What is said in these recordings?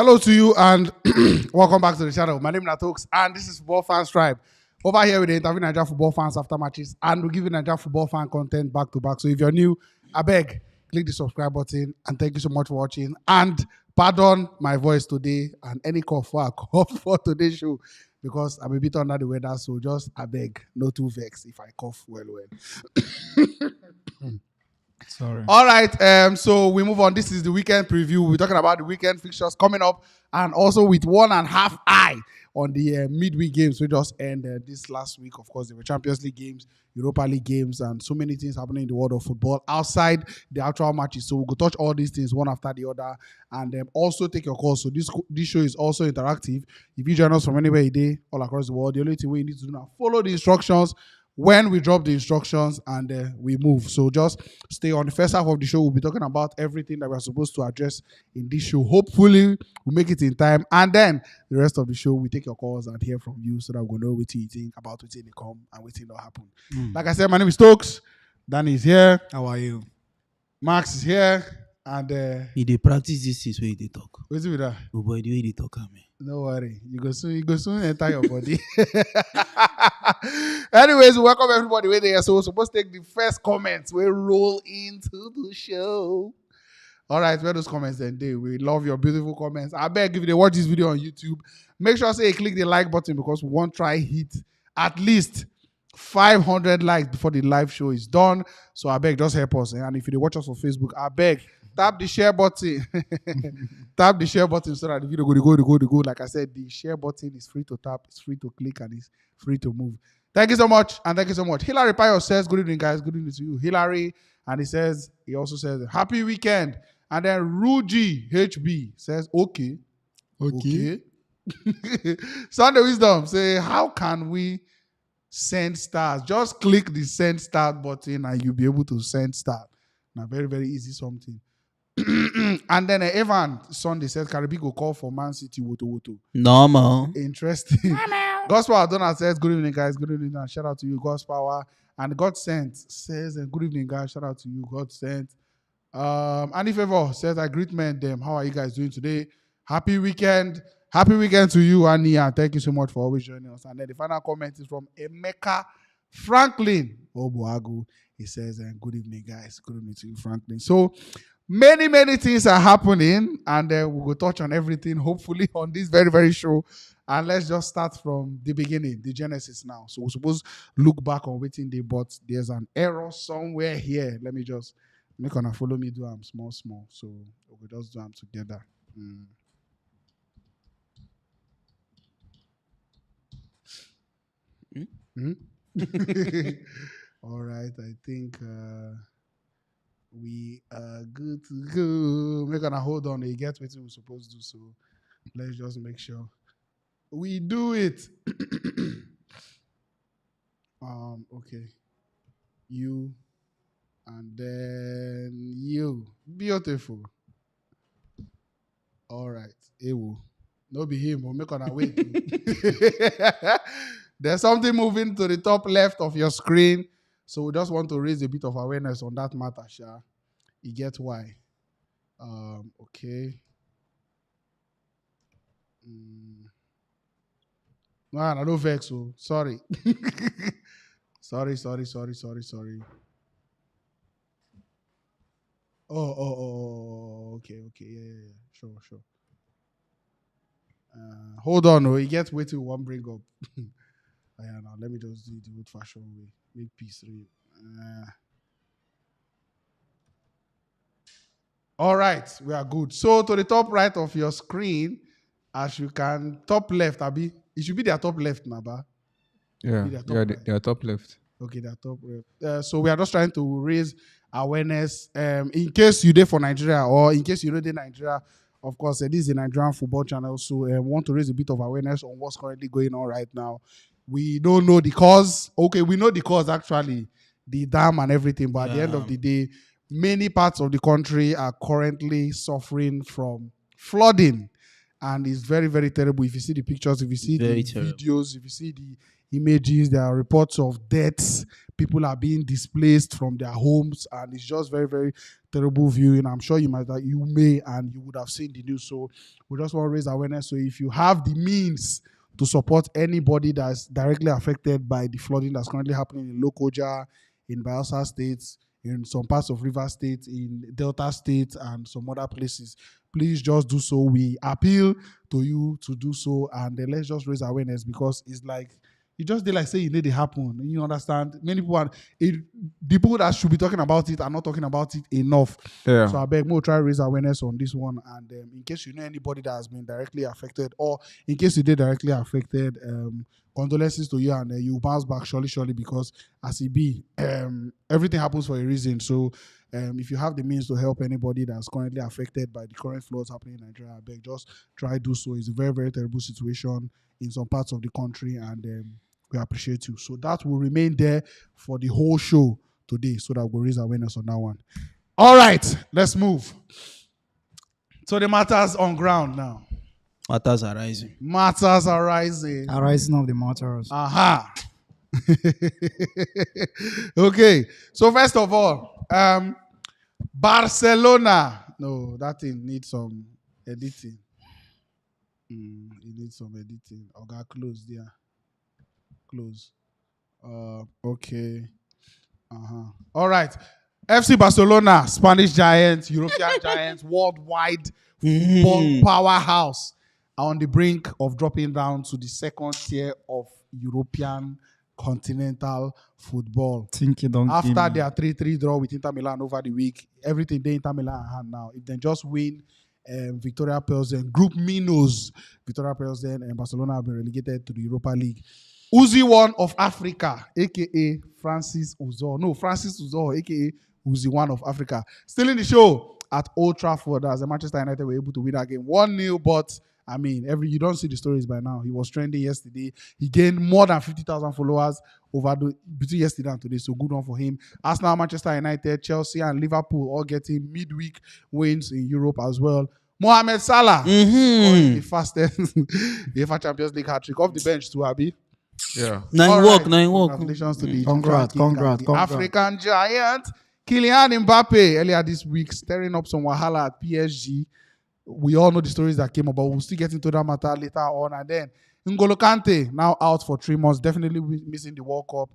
Hello to you and welcome back to the channel. My name is Natokes and this is Football Fans Tribe. Over here we interview Nigerian football fans after matches and we're giving Nigerian football fan content back to back. So if you're new, I beg, click the subscribe button and thank you so much for watching. And pardon my voice today and any cough for today's show because I'm a bit under the weather. So just I beg, no too vex if I cough well. Sorry. All right, so we move on. This is the weekend preview. We're talking about the weekend fixtures coming up and also with 1.5 eye on the midweek games. We just ended this last week. Of course, there were Champions League games, Europa League games, and so many things happening in the world of football outside the actual matches. So we'll go touch all these things one after the other and also take your calls. So this show is also interactive. If you join us from anywhere you day, all across the world, the only thing we need to do now, follow the instructions when we drop the instructions and we move. So just stay on the first half of the show. We'll be talking about everything that we're supposed to address in this show. Hopefully, we'll make it in time. And then the rest of the show, we take your calls and hear from you so that we'll know what you think about what they come and what will happen. Like I said, my name is Stokes. Dani is here. How are you? Max is here. And he dey practice this is where they talk. what's it with that? Oh boy, the way they talk at me. No worry. You go soon enter your body. Anyways, welcome everybody where they are. So we're supposed to take the first comments. We roll into the show. All right, where those comments then? We love your beautiful comments. I beg if they watch this video on YouTube, make sure say click the like button because we want to try hit at least 500 likes before the live show is done. So I beg, just help us. And if you watch us on Facebook, I beg, tap the share button. Tap the share button so that the video go. Like I said, the share button is free to tap, it's free to click, and it's free to move. Thank you so much, and thank you so much. Hilary Payo says, good evening, guys. Good evening to you, Hilary. And he also says, happy weekend. And then Ruji HB says, okay. Sunday Wisdom say, how can we send stars? Just click the send start button and you'll be able to send start. Now, very, very easy something. And then Evan Sunday said Karibi go call for Man City Woto. Normal. Interesting. Gospel Adona says good evening guys, good evening and shout out to you Gospel. And God Sent says good evening guys, shout out to you God Sent. Annie Favor says I greet men them. How are you guys doing today? Happy weekend to you Annie, and thank you so much for always joining us. And then the final comment is from Emeka Franklin Obuagu. He says good evening guys, good evening to you Franklin. So many things are happening and we'll go touch on everything hopefully on this very, very show. And let's just start from the beginning, the genesis now. So we're supposed to look back on waiting day, but there's an error somewhere here. Let me just make on a follow me do them small. So we'll just do them together. All right, I think we are good to go. Make on a hold on. You get what we're supposed to do. So let's just make sure we do it. Okay. You and then you. Beautiful. All right. Ewo. No be him. We'll make on our way. There's something moving to the top left of your screen. So we just want to raise a bit of awareness on that matter, Sha. You get why. Okay. No, I don't vex. So sorry. sorry. Oh. Okay. Yeah. Sure. Hold on. You get way to one bring up. Now let me just do it the old-fashioned way. Make peace real. All right, we are good. So to the top right of your screen, as you can, top left, Abi. It should be their top left, Naba. Yeah, they are top left. Okay, they're top left. So we are just trying to raise awareness. In case you're there for Nigeria or in case you're not in Nigeria, of course, this is a Nigerian football channel. So we want to raise a bit of awareness on what's currently going on right now. We don't know the cause. Okay, we know the cause actually, the dam and everything. But at the end of the day, many parts of the country are currently suffering from flooding. And it's very, very terrible. If you see the pictures, if you see the videos, if you see the images, there are reports of deaths, people are being displaced from their homes, and it's just very, very terrible viewing. I'm sure you may, and you would have seen the news. So we just want to raise awareness. So if you have the means to support anybody that's directly affected by the flooding that's currently happening in Lokoja, in Bayelsa State, in some parts of River State, in Delta State, and some other places, please just do so. We appeal to you to do so, and then let's just raise awareness, because it's like, you just did like say it need to happen. You understand? Many people the people that should be talking about it are not talking about it enough. Yeah. So I beg more try to raise awareness on this one. And in case you know anybody that has been directly affected, or in case you did directly affected, condolences to you, and you bounce back surely, because as it be, everything happens for a reason. So if you have the means to help anybody that's currently affected by the current floods happening in Nigeria, I beg, just try do so. It's a very, very terrible situation in some parts of the country, and we appreciate you. So that will remain there for the whole show today, so that we'll raise awareness on that one. All right, let's move. So the matters on ground now. Matters are rising. Matters are rising. Arising of the matters. Aha. Okay. So first of all, Barcelona. No, that thing needs some editing. It needs some editing. Okay, close there. Close. Okay. All right. FC Barcelona, Spanish giants, European giants, worldwide football powerhouse, are on the brink of dropping down to the second tier of European continental football. After their 3-3 draw with Inter Milan over the week, everything they Inter Milan hand now. If they just win Victoria Pilsen, Group Minos, Victoria Pilsen and Barcelona have been relegated to the Europa League. Uzi One of Africa, aka Francis Uzor, aka Uzi One of Africa, still in the show at Old Trafford, as the Manchester United were able to win that game 1-0. But I mean, you don't see the stories by now. He was trending yesterday. He gained more than 50,000 followers between yesterday and today. So good one for him. Arsenal, Manchester United, Chelsea, and Liverpool all getting midweek wins in Europe as well. Mohamed Salah, the fastest UEFA Champions League hat-trick off the bench to Abi. Yeah. Nine work. Congratulations to the Congrats. African giant Kylian Mbappe earlier this week, stirring up some wahala at PSG. We all know the stories that came about. We'll still get into that matter later on. And then N'Golo Kante now out for 3 months, definitely missing the World Cup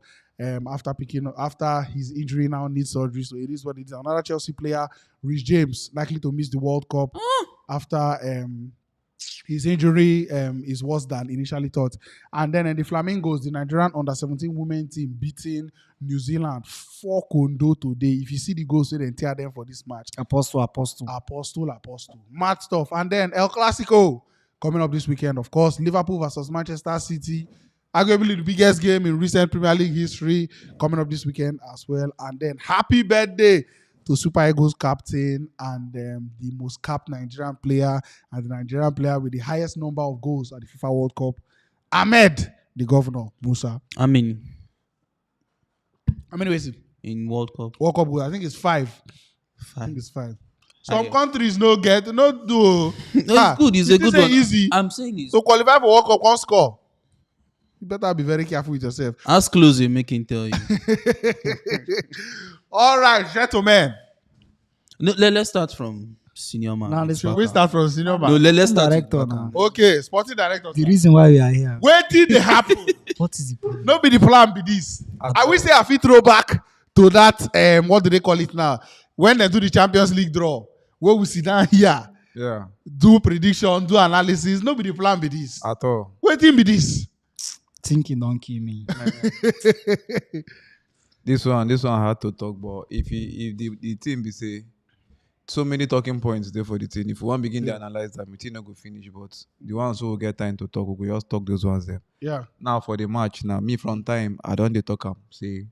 after his injury, now needs surgery. So it is what it is. Another Chelsea player, Reece James, likely to miss the World Cup after his injury is worse than initially thought. And then in the Flamingos, the Nigerian under-17 women team beating New Zealand 4-0 today. If you see the goals, they tear them for this match. Apostle. Mad stuff. And then El Clasico coming up this weekend, of course. Liverpool versus Manchester City. Arguably the biggest game in recent Premier League history coming up this weekend as well. And then happy birthday to Super Eagles captain and the most capped Nigerian player, and the Nigerian player with the highest number of goals at the FIFA World Cup, Ahmed, the governor, Musa. I mean, how many ways in World Cup? World Cup, I think it's 5. 5. I think it's 5. Some countries no do. No, it's good. It's a good one. Easy. I'm saying this. So qualify for World Cup, one score. You better be very careful with yourself. Ask close, make him tell you. All right, gentlemen. No, let's start from senior man. Now Should we start from senior man? No, let's start. Director now. Okay, sporting director. The reason why we are here. Where did they happen? What is the problem? No be the plan be this. I wish say I fit throw back to that, what do they call it now? When they do the Champions League draw, where we sit down here, do prediction, do analysis. No be the plan be this. At all. Where did be this? Thinking don't kill me. This one had to talk, but if the team be say so many talking points there for the team. If we want begin to analyze them, the team not go finish, but the ones who will get time to talk, we just talk those ones there. Yeah. Now for the match, me from time, I don't talk am. Say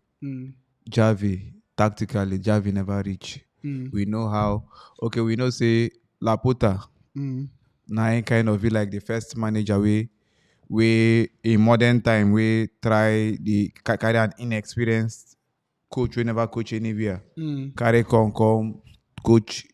Javi, tactically, Javi never reach. We know how. Okay, we know say Laporta. Now kind of be like the first manager we in modern time we try the carry an inexperienced coach we never coach anywhere. Carry come coach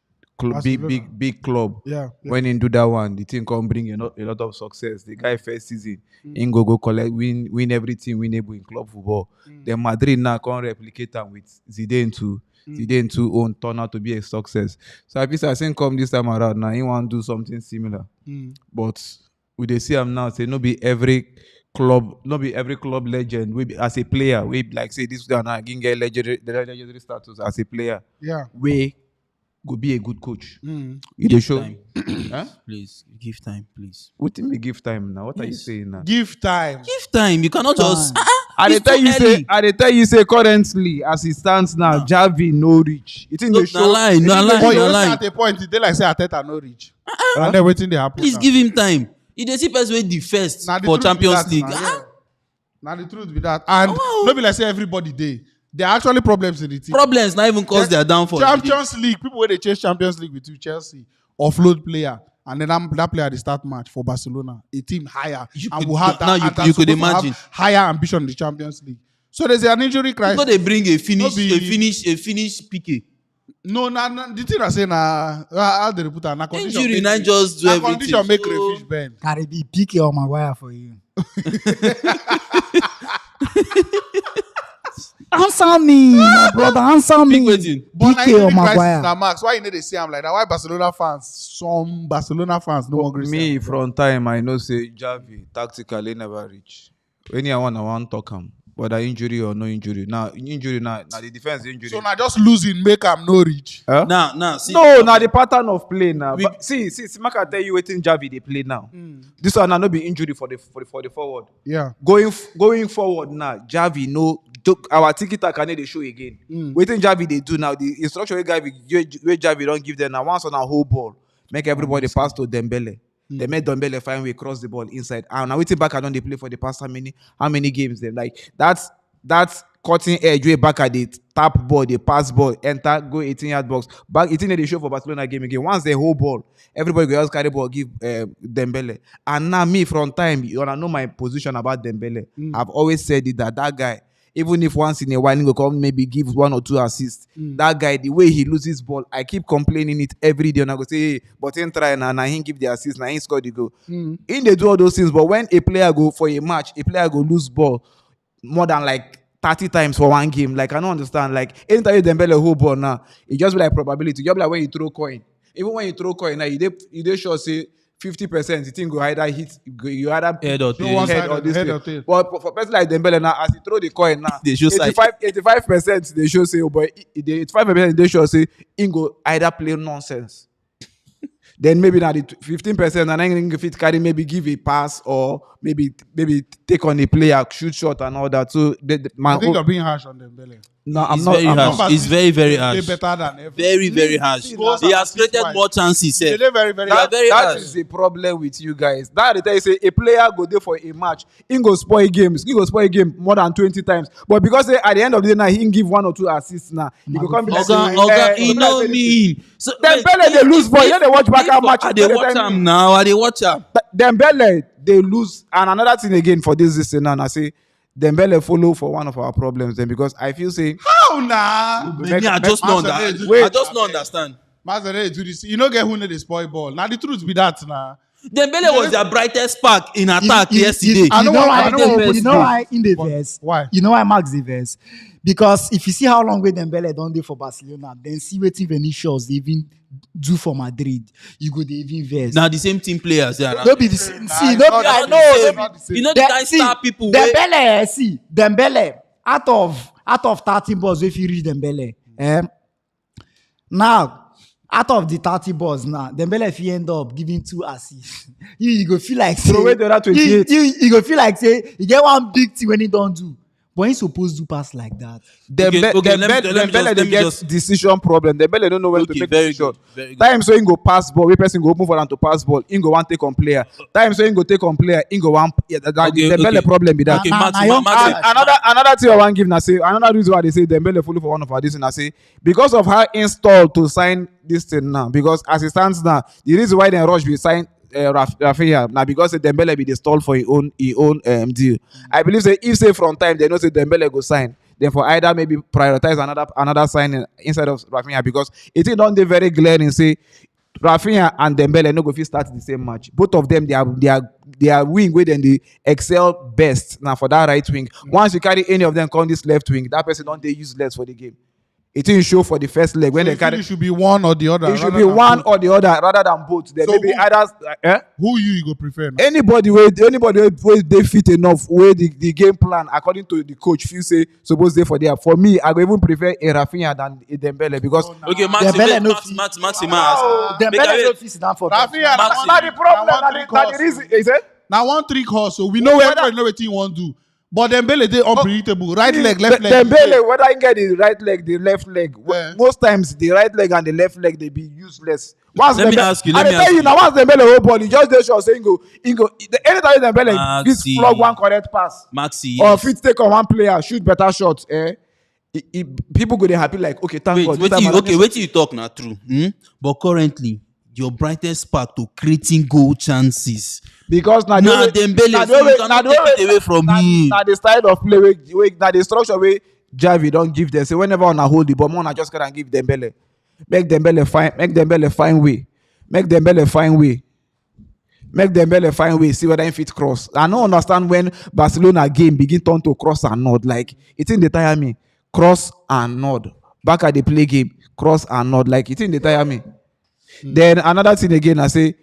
big club. Yeah. When he do that one, the team can bring a lot of success. The guy first season, he go collect, win everything winnable in club football. Then Madrid now can replicate them with Zidane too. Zidane too own turn out to be a success. So I think come this time around now, he want to do something similar. But we they see him now say no be every club legend we as a player we like say this guy now can get legendary status as a player. Yeah. We go be a good coach. You Give show. time. Huh? Please give time, please. What do you give time now? What are you saying now? Give time. Give time. You cannot just. I It's tell too you early. say, currently as it stands now, Javi no reach. You think No, they show? no lie, no lie, But you no know, lie. at a point, they like say Ateta no reach. And then waiting they happen. Please now. give him time. He dey see person wey the first Now the for truth be Champions that League. now, yeah. Now the truth be that. And no be like say everybody dey. There are actually problems in the team. Problems not even cause their downfall. Champions League, people where they chase Champions League with you, Chelsea, offload player, and then that player they start match for Barcelona, a team higher, You and could- will have now that. you- and that's you could supposed to have imagine. higher ambition in the Champions League. So there's an injury crisis. So they bring a finish, No be- a finish PK. No, the thing I say now, how they put na condition. Injury make na me- just do na everything. condition make So- crayfish bend. Karibi, PK or Maguire for you. Answer me, my brother. Answer me. wetin? But na PK or injury crisis Maguire. na Max. Why you know they say I'm like that? Why some Barcelona fans no one agree. Me from time I know say Javi tactically never reach. Any I want talk him. Whether injury or no injury. Now the defense injury. So now just losing make am no reach. Huh? Now, see. No, now the pattern of play now. But see, make I tell you waiting Javi they play now. This one now no be injury for the forward. Yeah. Going forward now, Javi no our tiki taka they show again. Waiting Javi they do now. The instruction where Javi don't give them now once on a whole ball. Make everybody pass to Dembele. They made Dembele find way cross the ball inside. And now waiting back I don't they play for the past how many games them like that's cutting edge way back at the tap ball, the pass ball, enter, go 18-yard box. Back 18 they show for Barcelona game again. Once they hold ball, everybody go just carry ball, give Dembele. And now me from time, you wanna know my position about Dembele. I've always said it that guy, even if once in a while he go come maybe give 1 or 2 assists, that guy, the way he loses ball, I keep complaining it every day. And I go say, hey, but he try and he give the assist, now he score the goal. He they do all those things, but when a player go for a match, a player go lose ball more than like 30 times for one game. Like, I don't understand. Like, anytime you Dembele hold ball now, it just be like probability. Just be like when you throw coin. Even when you throw coin now, you dey sure say 50%, the thing go either hit, you either Head or tail. one head side or this head thing. or tail. But for person like Dembele now, as he throw the coin now, They show side. 85% they show say, oh boy, 85% they show say, he go either play nonsense. Then maybe now the 15% and then fit carry maybe give a pass or maybe take on a player, shoot shot and all that. So I think you're being harsh on Dembele. no, I'm It's not. very I'm harsh. not. It's very, very They harsh. better than ever. Very, very harsh. Goals He and has created assists-wise. more chances. They Eh? dey very, very They are harsh. very That harsh. is the problem with you guys. That they tell you say a player go there for a match, he go spoil games, he go spoil game more than 20 times. But because say, at the end of the day now he give 1 or 2 assists now, he go come be like Oga, he he know me. So Dembele they lose ball. You know they watch back our match. I dey watch am now. I dey watch am. Dembele they lose. And another thing again for this thing now, I say Dembele follow for one of our problems then because I feel say How nah? Me, I just no Master, understand. wait. I just no understand. Master, do this. You know get who know they spoil ball. Now the truth be that nah. Dembele was their brightest spark in attack yesterday. You I know don't why? want- I don't want to You put know this. why in the verse? Why? You know why Max the verse? Because if you see how long with Dembele don dey for Barcelona, then see wetin Vinicius dey even do for Madrid, you go dey even verse. Now the same team players. They are No be the same. Nah, See, it's no not be I the know. same. no It's not the same. You know the kind star people. wey- Dembele, see, Dembele, out of 30 balls, if you reach Dembele, now, out of the 30 balls now, Dembele if you end up giving 2 assists, you go feel like Throw away the other 28. you go feel like say you get one big thing when he don't do. But he supposed to pass like that. Okay, let me Dembele they just- get decision problem. Dembele don't know when to Okay, make very decision. good, very good. Time so he go pass ball, we person go open for him to pass ball. He go want take on player. Time so he go take on player. He go want Dembele okay. problem be that. Okay, Nah, Max, nah, young Max, player. Another thing I want give now say another reason why they say Dembele follow for one of our this and I say because of how installed to sign this thing now because as it stands now the reason why they rush we sign Rafinha now because say Dembele be the stall for his own deal. I believe say if say from time they know say Dembele go sign then for either maybe prioritize another signing instead of Rafinha, because it is don't they very glaring say Rafinha and Dembele no go fit start the same match. Both of them they are wing where then they excel best now for that right wing. Once you carry any of them come this left wing, that person don't they useless for the game. It didn't show for the first leg when So they carry. it should be one or the other. It should rather be than one both. or the other rather than both. Then So maybe who- either Who you go prefer? Now? anybody where they fit enough where the game plan according to the coach feel say suppose they for there. For me, I go even prefer a Rafinha than a Dembele because Okay, Max, Dembele no fit. Max, ask. Dembele no fit sit down for Rafinha, bench. Maxi. now the problem, now the reason is it. Now one trick horse, so we know everybody know what he want to do. But Dembele they unpredictable. Right leg, left leg. Dembele, whether I get the right leg, the left leg, Yeah. most times the right leg and the left leg they be useless. Once Let me ask you, let I me tell ask you you. now, once Dembele whole body just they sure saying go. Anytime Dembele fit Maxi. plug one correct pass Maxi, or yes. fit take on one player, shoot better shots, people go they happy like okay, thank God. Wait till you talk now true. But currently, your brightest spark to creating goal chances. Because now Nah, Dembele, so you cannot take it away from him. Now the style of play, now the structure way Javi don't give them. So whenever on a hold the ball, I just gotta give Dembele. Make Dembele find way. Make Dembele find way. See whether he fit cross. I don't understand when Barcelona game begin turn to cross and nod. Like it in the tire me. Cross and nod. Back at the play game, cross and nod. Like it in the tire me. Then another thing again, I say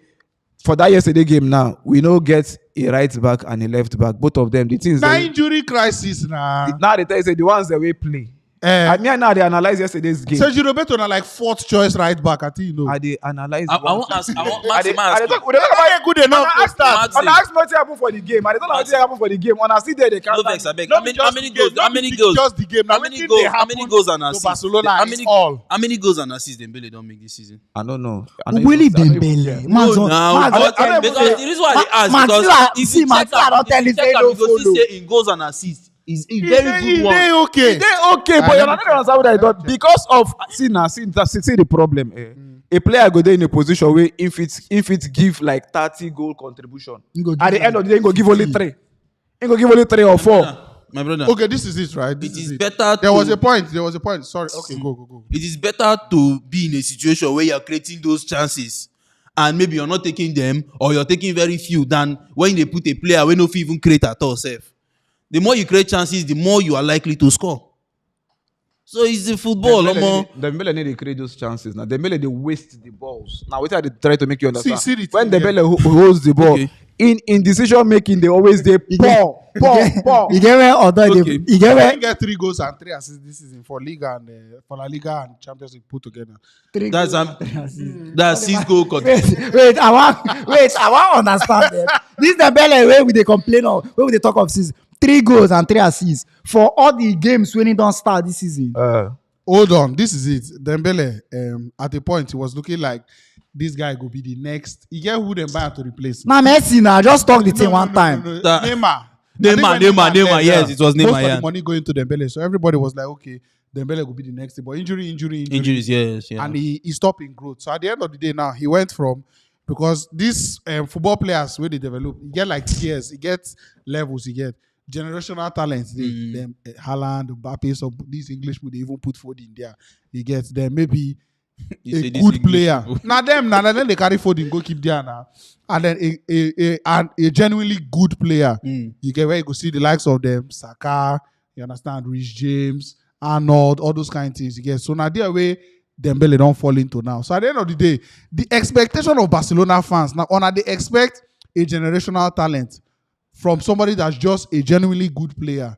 for that yesterday game now, we no get a right back and a left back. Both of them, the things Now they, injury crisis now. now they tell you say the ones that we play. I mean now they analyze yesterday's game. Sergio Roberto na like fourth choice right back. I think you know. I they analyze. I want one- ask. I want I they- Maxi, I they ask. talk- we dey talk about good enough to start. Maxi. On ask nothing happen for the game. I don't know what happen for the game. On still there they can't. No vex, abeg. No How be many just many the goals? game, How no many be goals? just the game. Now How many wetin goals? dey How many happen goals and to assists? Barcelona How is many all. How many goals and assists Dembele don't make this season? I don't know. Willie Dembele. No, now because the reason why they ask because if you check out, you go see say in goals and assists is a very good one. They okay. They okay, but you're not understand what I thought because of see the problem. A player go there in a position where if it give like 30 goal contribution, at the end of the day, he go give only 3. He go give only 3 or 4. My brother. Okay, this is it, right? This It is it. better. There was a point. Sorry. Okay, go. It is better to be in a situation where you're creating those chances and maybe you're not taking them or you're taking very few than when they put a player when no fit even create at all self. The more you create chances, the more you are likely to score. So it's the football. Dembele need to create those chances. Now Dembele they waste the balls. Now what are they try to make you understand? See the When thing Dembele holds the ball Okay. in decision making, they always they pour. You get where other Okay. you get He where get 3 goals and 3 assists this season for Liga and for La Liga and Champions League put together. That's 6 goal contribution. wait, I want understand that. This Dembele where we they complain of, where we they talk of season 3 goals and 3 assists for all the games when he don't start this season. Hold on, this is it. Dembele, at a point, he was looking like this guy could be the next. He get who them buy to replace. Now Messi now just talk the thing one time. That- Neymar. I think when Neymar, left, yes, it was most Neymar, of yeah. the money going to Dembele, so everybody was like, okay, Dembele could be the next thing. But injury. Injuries, yes, yeah. And he stopped in growth. So at the end of the day now, he went from, because these football players, where they develop, you get like tiers, you get levels, you get generational talents. Them Haaland, Mbappe, so these English people, they even put food in there. You get them maybe You a say this good English player. people. Now then they carry food and go keep there now. And then a genuinely good player. You get where you go see the likes of them, Saka, you understand, Rich James, Arnold, all those kind of things. You get so now their way Dembele don't fall into now. So at the end of the day, the expectation of Barcelona fans now they expect a generational talent from somebody that's just a genuinely good player.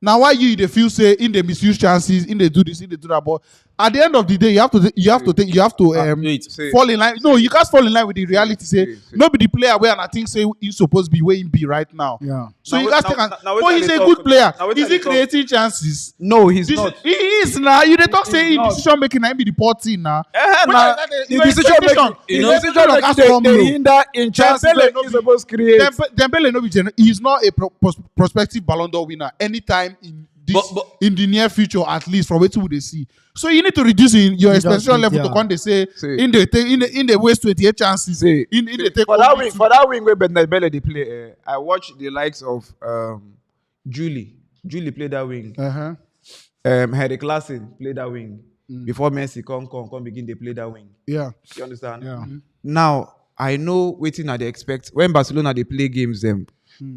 Now, why they feel say in the misuse chances, in they do this, in they do that, but at the end of the day, you have to Wait. fall in line. No, you can't fall in line with the reality. Say nobody player where and I think say he's supposed to be where he be right now. Yeah. So Now you wait- guys now- take. now wait But till he's they a talk. good player. Now wait Is till he they talk. creating chances? No, he's This, not. he is now. You they talk say not. decision making. I be the pot team now. Now, the decision making, they hinder in chances Dembele that no he's be- supposed to create. Dembele no be he's not a prospective Ballon d'Or winner anytime in this But- in the near future, at least from what they see. So you need to reduce in your expectation level to come. They say See. in the waste 28 chances. See, in the take for that only wing, two. for that wing where Dembele they play, I watched the likes of Julie. Julie played that wing. Uh-huh. Henrik Larsson play that wing before Messi come begin they play that wing. Yeah. You understand? Yeah. Now I know waiting at they expect when Barcelona they play games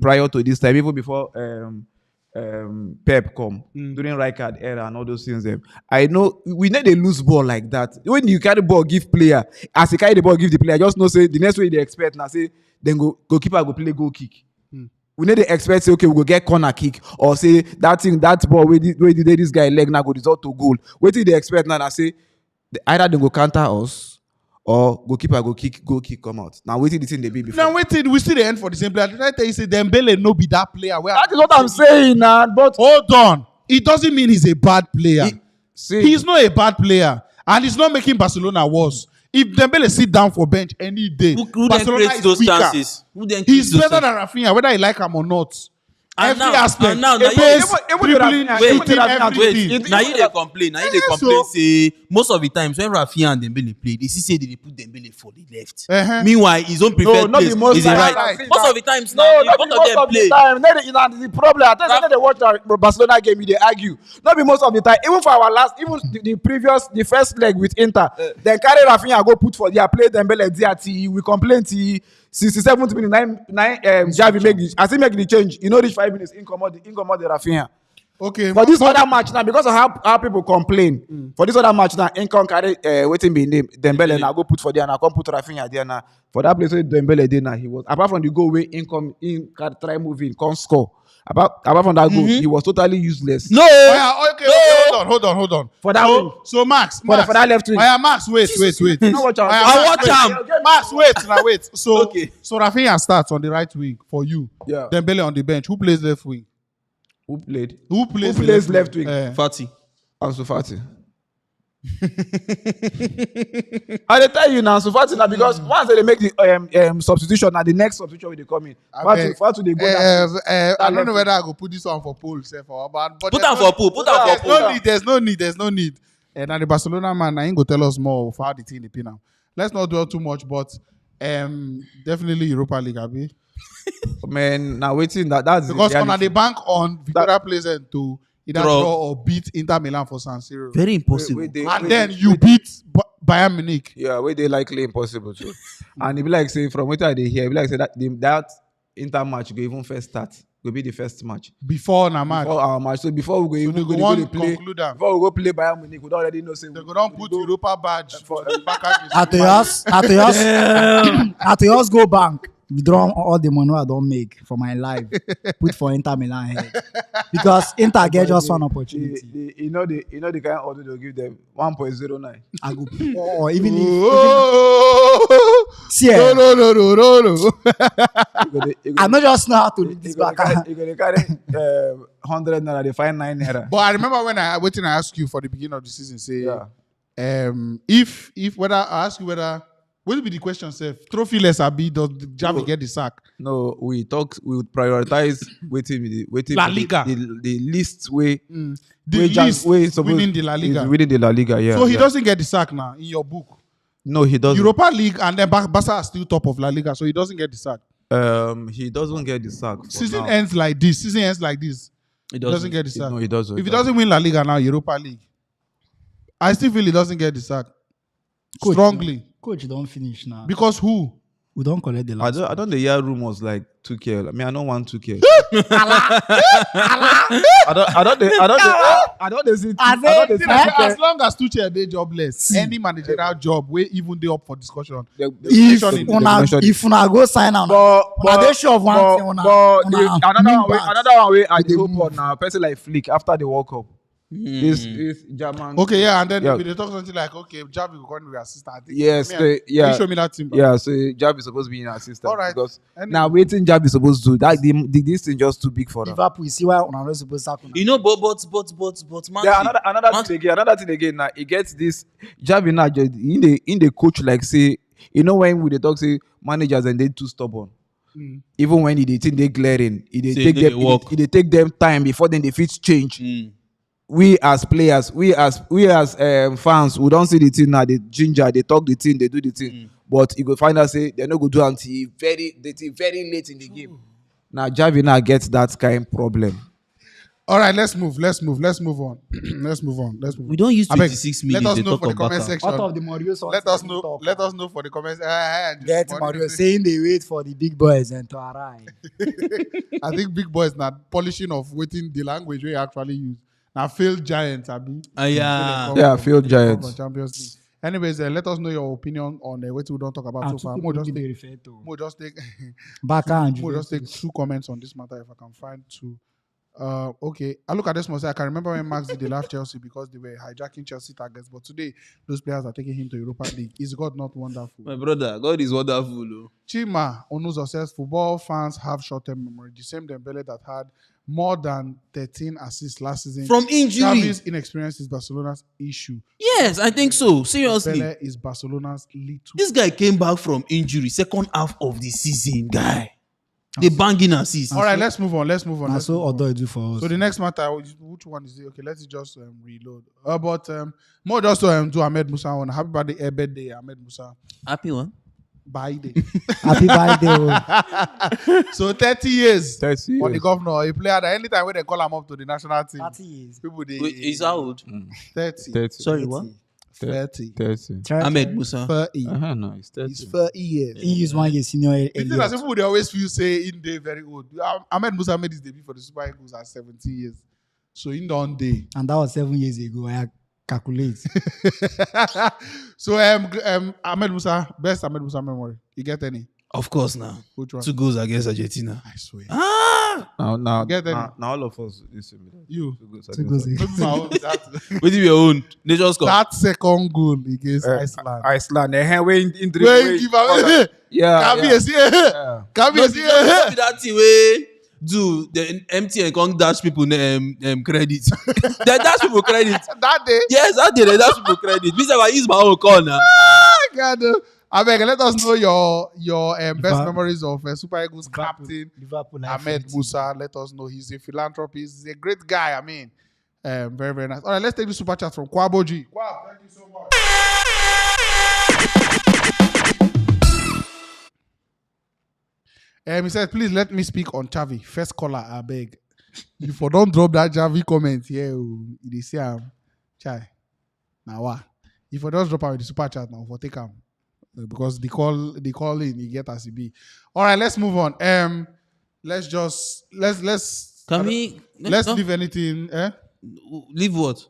prior to this time, even before Pep come during Rijkaard era and all those things. I know we need a loose ball like that. When you carry ball, give player as you carry the ball, give the player. Just know say the next way they expect now say then goalkeeper go play goal kick. We need to expect say okay we go get corner kick or say that ball where this guy leg now go result to goal. What did they expect now? I say either they go counter us or goalkeeper go kick come out. Now waiting the thing they be before. Now waiting, we see the end for the same player. Did I tell you say Dembele no be that player? That is what I'm saying now. But hold on, it doesn't mean he's a bad player. He's not a bad player, and he's not making Barcelona worse. If Dembele sit down for bench any day, Who then Barcelona creates is those weaker. chances? Who then He's creates those better chances? than Rafinha, whether you like him or not. And Every now- aspect. and now- A now base, even dribbling, Rafinha- shooting, even Rafinha- everything. Wait, now you they complain. Now you they Yeah, complain. so- Say most of the times when Rafinha and Dembele play, they see say they put Dembele for the left. Uh-huh. Meanwhile, his own preferred not place the most is the time. right. Rafinha- Most of the times No, now, not both be of most them of play. the time. The problem. I tell you, they watch the Barcelona game, they argue. Not be most of the time. Even for our last, even the first leg with Inter, then carry Rafinha go put for their play Dembele DRT. We complain to 67th minute, nine Javi make the change. You know, reach 5 minutes, in commode the Rafinha. Okay. For this other match now, because of how people complain, for this other match now, Income carry waiting be name Dembele now go put for there now, come put Rafinha there now. For that place where Dembele did now, he was apart from the goal where Income try moving, can't score. Apart from that goal, he was totally useless. No. Oh, yeah, okay, hold on. For that wing. So Max, For that left wing. Oh, yeah, Max, wait. Now watch out. Oh, yeah, I Max, watch wait. Max, wait. So, Okay. so Rafinha starts on the right wing for you. Yeah. Dembele on the bench. Who plays left wing? Who played? Who plays left wing? Fati. Ansu Fati. I tell you now, Ansu Fati now because once they make the substitution, now the next substitution will they come in. Fati they go down. I don't know whether I go put this one for poll, but Put am for pool. Put am for pool. There's no need. And now the Barcelona man, I ain't go tell us more of how the team they pin now. Let's not dwell too much, but definitely Europa League, Abi. Man, now waiting that's Because the on the bank on Victoria Pleasant to either Draw. draw or beat Inter Milan for San Siro. Very impossible. And then you beat Bayern Munich. Yeah, where they likely impossible too. And it be like say from what I dey hear, it be like say that Inter match go even first start. Go be the first match. Before na match. Before our match. So before we go they even go go want dey play. conclude am. Before we go play Bayern Munich, we don't already know say They go down put Europa badge for the package. At yours go bank. Withdraw all the money I don't make for my life. Put for Inter Milan head. Because Inter get just one opportunity. You know the kind of order they'll give them 1.09. I go or even if Oh, see no. I not just know how to read this back. You gonna carry 100 naira, they find 9 naira. But I remember when I asked you for the beginning of the season, say, Yeah. if whether I ask you whether what will be the question, sir? Trophyless Abi, does Javi get the sack? No, we would prioritize waiting La Liga. the least way. The way least winning the La is Liga. winning the La Liga, yeah. So he yeah. doesn't get the sack now in your book. No, he doesn't. Europa League and then Barca are still top of La Liga, so he doesn't get the sack. He doesn't get the sack. for Season now. ends like this. It He doesn't get the sack. No, he doesn't. If he doesn't win La Liga now, Europa League, I still feel he doesn't get the sack. Coach, Strongly. Coach don't finish now. Because who? We don't collect the I last. don't the year rumors like 2K. I mean, I don't want 2K. I don't see. As long as Tuchel dey jobless, any managerial job wey even dey up for discussion. If una go sign am, una dey sure of one thing. Another one way I dey hope on now. Person like Flick after the World Cup. This German. Okay, yeah, and then Yeah. they talk something like, okay, Javi will come with assistant. I think- Yes, I mean, yeah. Can you show me that team? bro? Yeah, so Jab is supposed to be an assistant. All right. Because Anyway. now waiting Jab is supposed to do that. This thing just too big for them. Liverpool, you see why una no suppose sack una. You know, but man. Yeah, another thing again. Now he gets this Javi now just in the coach like say, you know when we they talk say managers and they too stubborn. Even when they think they glaring, Say they work. they take them time before then they fit change. We as players, we as fans, we don't see the thing now. They ginger, they talk the thing, they do the thing. But you go find out say they're not going to do until very late in the game. Now Javi now gets that kind of problem. All right, let's move on. let's move on. We don't use I beg, 26 let minutes us to know talk for the about comment that. section. Out of the Mario songs, Let us know for the comments. Get Mario saying they wait for the big boys and to arrive. I think big boys not polishing of waiting the language we actually use. Now failed giants, Abi. Yeah, failed giants. Champions League. Anyways, let us know your opinion on what we don't talk about so far. More just take More just take 2 comments on this matter if I can find 2. Okay, I look at this one. I can remember when Max did they left Chelsea because they were hijacking Chelsea targets, but today those players are taking him to Europa League. Is God not wonderful? My brother, God is wonderful. Chima Onuzo says football fans have short-term memory. The same Dembele that had more than 13 assists last season. From injury. Xavi's inexperience is Barcelona's issue. Yes, I think so. Seriously. Dembele is Barcelona's little. This guy came back from injury, second half of the season, guy. They banging assists. All right, let's move on. That's so Odo do for us. So the next matter, which one is it? Okay, let's just reload. But more just to do Ahmed Musa on happy birthday, Ahmed Musa. Happy one. Birthday. Happy birthday. So 30 years. 30 years. On the governor, a player that anytime when they call him up to the national team, 30 years. people they. Wait, he's how old? 30. 30. Sorry, what? 30. 30. Ahmed Musa. 30. No, it's 30. He's 30 years. He is 1 year senior. The thing that people they always feel say in day very old. Ahmed Musa made his debut for the Super Eagles at 17 years. So in the on day. And that was 7 years ago. I calculate. So Ahmed Musa, best Ahmed Musa memory. You get any? Of course now. Which one? 2 goals against Argentina. I swear. Now, Get any? now all of us. You. 2 goals. What is your own? Nations Cup. That second goal against Iceland. Iceland. When give away. Yeah. Can No, be that thing wey do the MTN come dash people credit. They dash people credit. That day. Yes, that day they dash people credit. Me say I use my own call now. God. I beg, let us know your best memories of Super Eagles captain Liverpool. Ahmed Musa. Let us know. He's a philanthropist. He's a great guy. I mean, very, very nice. All right, let's take the super chat from Kwabo G. Wow, thank you so much. He said, please let me speak on Xavi. First caller, I beg. If you don't drop that Xavi comment here, they say, Chai. Now what? If you don't drop out with the super chat now, for take him. Because the call in, you get as it be. All right, let's move on. Let's leave anything. Leave what?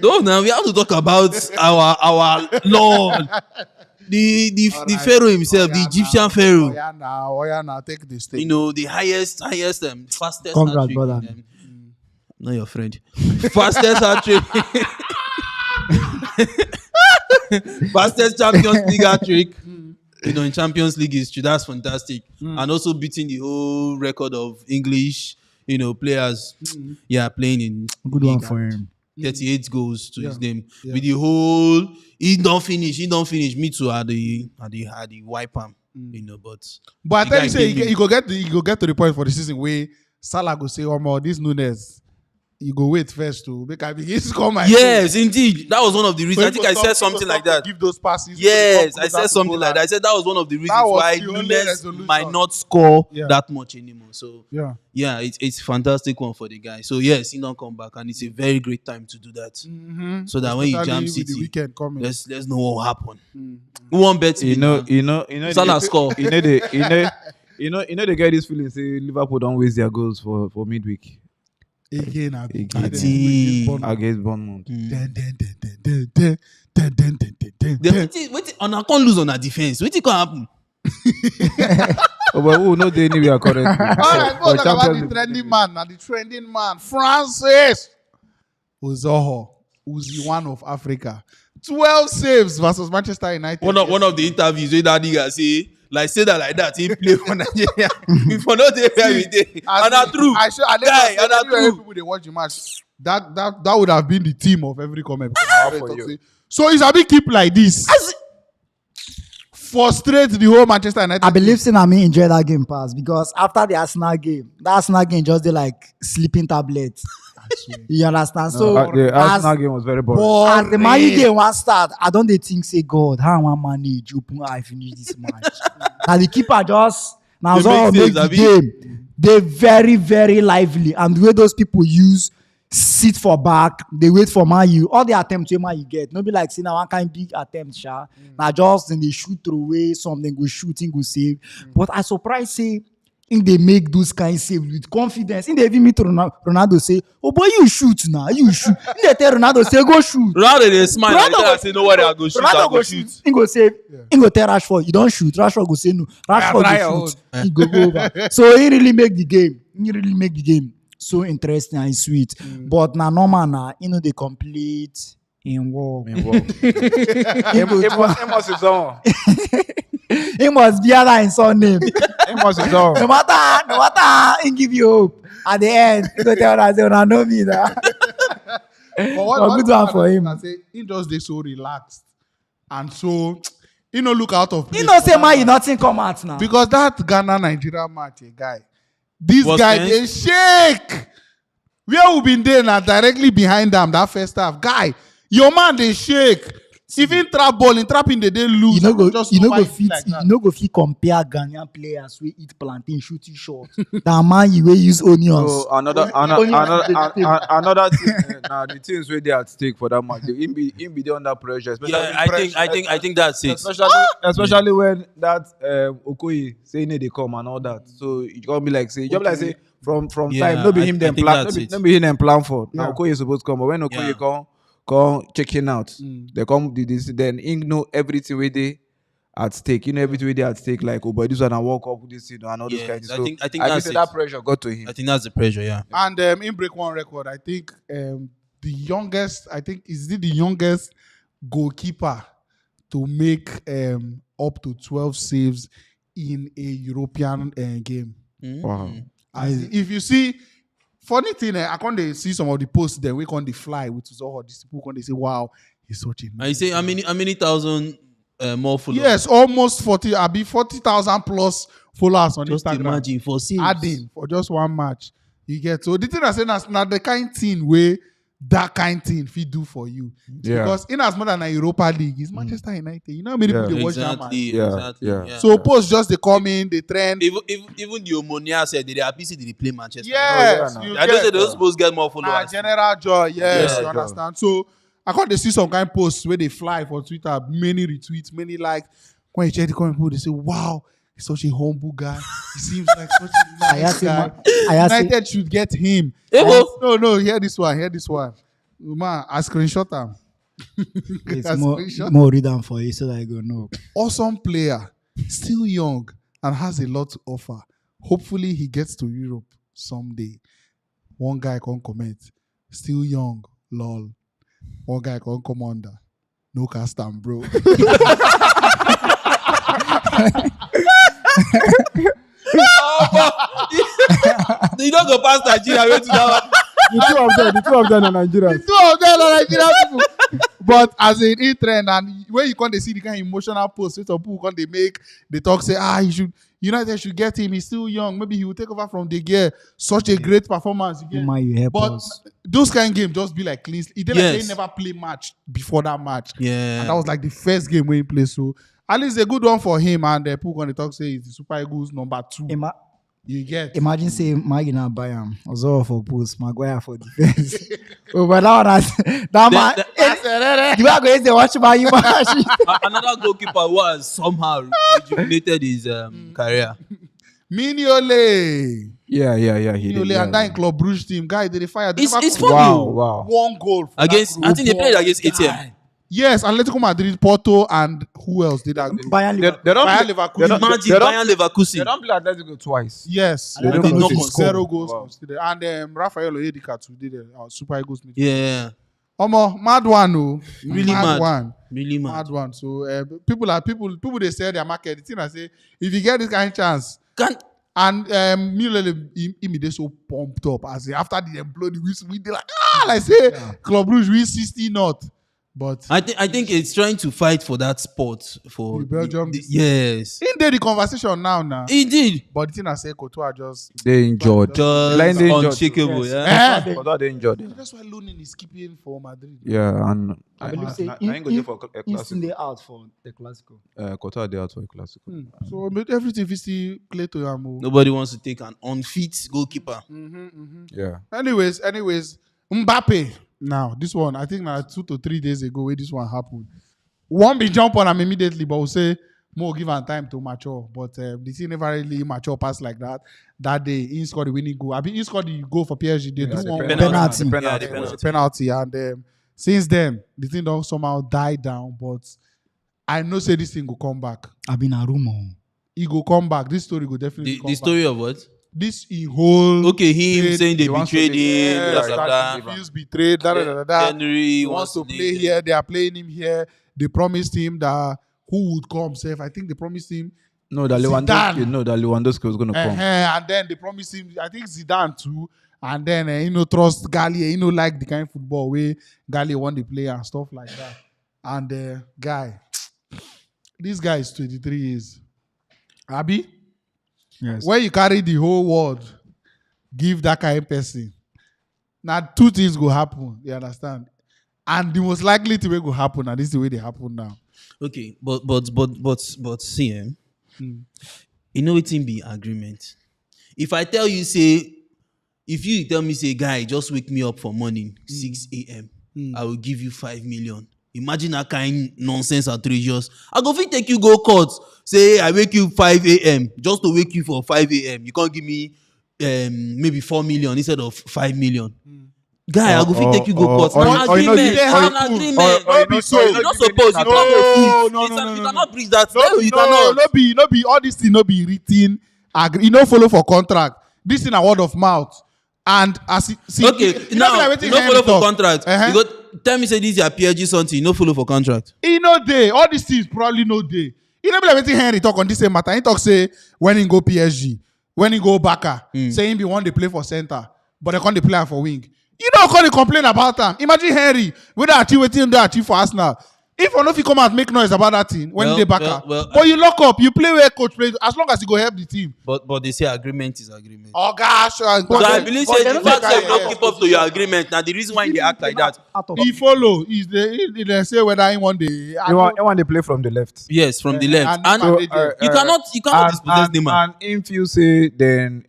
No, now we have to talk about our Lord, the Pharaoh himself, the Egyptian Pharaoh. Oh yeah, now take this thing. You know, the highest, fastest. Congrats, brother. Not your friend. Fastest hat-trick. Fastest Champions League hat-trick. You know, in Champions League history, that's fantastic. And also beating the whole record of English, players. Yeah, playing in good one for him. 38 goals to his name. Yeah. With the whole, he don't finish. Me too at the wipe him. But I tell you, say you go get to the point for the season where Salah go say, "Oh my, this Nunes." You go wait first to make I begin to come. Yes, indeed. That was one of the reasons. I think I said something like that. Give those passes. Yes, I said something like that. I said that was one of the reasons why Nunes might not score that much anymore. So yeah, it's a fantastic one for the guy. So yes, he don't come back, and it's a very great time to do that. So that when you jam City, the weekend coming. Let's know what will happen. Who won't bet? You know, Salah score. You know they get this feeling. Say Liverpool don't waste their goals for midweek. Against Bournemouth. On a can't lose on a defense. What can happen? But who know they anywhere correct? All right, go talk about the trending man, Francis Uzoho, who's the one of Africa. 12 saves versus Manchester United. One of the interviews where that nigga say that like that. He play for Nigeria. Before not there we did. And that's true. People they watch the match. That would have been the theme of every comment. So it's a big keep like this. Frustrate the whole Manchester United. I believe Sinami enjoyed that game pass because after the Arsenal game, just did like sleeping tablets. You understand? No, so the Arsenal game was very boring. As the Man U game one start, I don't think say God, how I want manage open I finish this match. And the keeper just now so make the game. They very, very lively. And the way those people use sit for back, they wait for Man U. All the attempts Man U get. No be like see now one kind big attempt, sha. Now just then they shoot through away, something go shooting, go save. But I surprised say if they make those kind save with confidence. In they even meet Ronaldo say, oh boy, you shoot now, you shoot. In they tell Ronaldo say go shoot. Ronaldo they smile and Ronaldo they say no worry, I go shoot. Ronaldo I go shoot. He go say, he go tell Rashford, you don't shoot. Rashford go say no. Rashford go shoot. He go over. So he really make the game. He really make the game so interesting and sweet. But now normal now, they complete in war. He must his own. He must be other in some name. He must his own. No matter, he give you hope. At the end, he go tell us, "I know me now." But But good one for him. I say, he just they so relaxed. And so, look out of place. He know say man, you nothing come out now. Because that Ghana-Nigeria match, guy, this Was guy, tense? they shake. Where we been there now, directly behind them, that first half. Guy, your man, they shake. Even trap ball, in trapping, they lose. You know go Just you know why go it be fit like you that. know go fit compare Ghanaian players wey eat plantain shooting shot. That man you wey use onions. So another thing. Now the things where they at stake for that match, he be there under pressure. Especially Yeah, I think that's it. especially when that Okoye saying they come and all that. So it gonna be like say, just like say from Yeah, time. No be I him them think plan. that's it. No be him them plan for. Yeah. Now Okoye is supposed to come, but when Okoye Yeah. come checking out, they come do this. Then he know everything where they at stake. Everything where they at stake. Like, oh boy, this one I walk up with this, and all those Yeah, kinds. I So think I that's say it. that pressure got to him. I think that's the pressure, yeah. And in break one record, I think the youngest, is it the youngest goalkeeper to make up to 12 saves in a European game. Wow. If you see, funny thing, I can't see some of the posts then we can't fly with all these people can't say, wow, he's such a And you say how many thousand more followers? yes, almost 40,000 plus followers on Just Instagram. imagine for saves. Adding for just one match. You get so the thing I say now the kind thing where that kind thing fit do for you. Yeah. Because in as much as a Europa League, it's Manchester United. You know how many people they watch that match. Exactly. Yeah. So posts just they come in, they trend. even the Omonia said they are busy they play Manchester. Yes, Oh, yeah, you I don't say get- those supposed get more Nah, followers. general joy. Yes, Yeah, you understand. So I can't they see some kind of posts where they fly for Twitter, many retweets, many likes. When you check the comment, people they say, "Wow, he's such a humble guy. He seems like such a nice guy. United should get him." No, hear this one. Man, I screenshot him. It's I more screenshot. more read them for you so that I go no. Awesome player, still young and has a lot to offer. Hopefully, he gets to Europe someday. One guy can't comment. Still young, lol. One guy can't come under. No cast am, bro. You don't go past Nigeria way to that one. The two of them are Nigerians. Two of them are Nigerian people. But as in trend, and when you can't see the kind of emotional posts, some people can't they talk say, United should get him. He's still young. Maybe he will take over from De Gea. Such a great performance. You get. Man, you help But us. those kind of games just be like clean. He did like Yes. they never play match before that match. Yeah. And that was like the first game where he played. So at least a good one for him. And people going to talk say he's the Super Eagles number 2. You get. Imagine say Magina buy him. Ozo for post, Maguire for defense. But that man, the way I go is they watch my match. Another goalkeeper was somehow rejuvenated his career. Mignolet. Yeah. He did. Mignolet and that in Club Brugge team. Guy, they fired. It's funny. Wow. One goal. For Against, that I think they group. played against ATM. Yes, Atletico Madrid, Porto, and who else did that? Bayern They don't Bayern play- Leverkusen. they don't- Imagine they don't- Bayern Leverkusen. They don't play Atletico twice. Yes, They they don't knock know on to score. 0 goals. Wow. Considered. And Rafael Oyedika too did Super Eagles. Yeah. Mad one, no, Really mad. one, Really mad mad. one. So people they sell their market. The thing I say, if you get this kind of chance, and Mignolet immediately so pumped up as after the blow the whistle, we did like like say Club Brugge win 60 not. But I think it's trying to fight for that spot for The Belgium- yes, in there the conversation now. indeed, But the thing I say, Courtois just. They injured. just Blinding injured. unshakable. Yes. Yeah. Eh? Although they injured. That's why Lunin is keeping for Madrid. Yeah, and I believe say I ain't go there for a instantly classic. out for the Clasico. Qatar they out for a classic. So everything is still play to your move. Nobody wants to take an unfit goalkeeper. Yeah. Anyways, Mbappe. Now, this one, I think now 2 to 3 days ago, where this one happened. One be jump on him immediately, but we'll say more give him time to mature. But the team never really mature pass like that. That day, he scored the winning goal. I mean, he scored the goal for PSG. They do one penalty. Yeah, the It was a penalty. penalty. And since then, the thing don't somehow die down. But I know say this thing will come back. I've been a rumor. He go come back. This story will definitely The come story of what? back. This whole Okay, him Trade- saying they He wants to betrayed leave. him, Yeah, blah that blah blah. he feels betrayed. Da. January He wants to play leave. here. They are playing him here. They promised him that who would come safe. I think they promised him. No, that Zidane. Lewandowski was gonna come. And then they promised him. I think Zidane too. And then trust Galli. Like the kind of football where Galli want to play and stuff like that. And guy, this guy is 23 years. Abi, Yes. when you carry the whole world, give that kind of person. Now 2 things go happen. You understand? And the most likely thing will happen, and this is the way they happen now. Okay, but see, you know it be agreement. If I tell you say, if you tell me say, guy, just wake me up for morning 6 a.m. I will give you 5 million. Imagine that kind nonsense outrageous. I go fit take you go court. Say I wake you 5 a.m. just to wake you for 5 a.m. You can't give me maybe 4 million instead of 5 million. Guy, I go fit take you go court. An agreement. An agreement. No be so. You not suppose. You No. You cannot breach that. No, You cannot. no be all this thing no be written. You no follow for contract. This thing a word of mouth. And as see, Okay, you now know, like you no follow for contract. Uh-huh. You go tell me say this your PSG something. You no follow for contract. He no day. All these things probably no day. You know, like wetin Henry talk on this same matter. He talk say when he go PSG, when he go Barca, say him be one they play for center, but they can't play am for wing. You don't come complain about them. Imagine Henry, whether achieve wetin they achieve for Arsenal. If or if you come out make noise about that thing when they Barca, but you lock up, you play where coach plays as long as you go help the team. But they say agreement is agreement. Oh gosh, So I believe say the fact that you don't keep up to your agreement. Now the reason why they act like that. he follow is they say whether he want the When they play from the left. Yes, from the left. And So, you cannot dispossess the man. And if you say then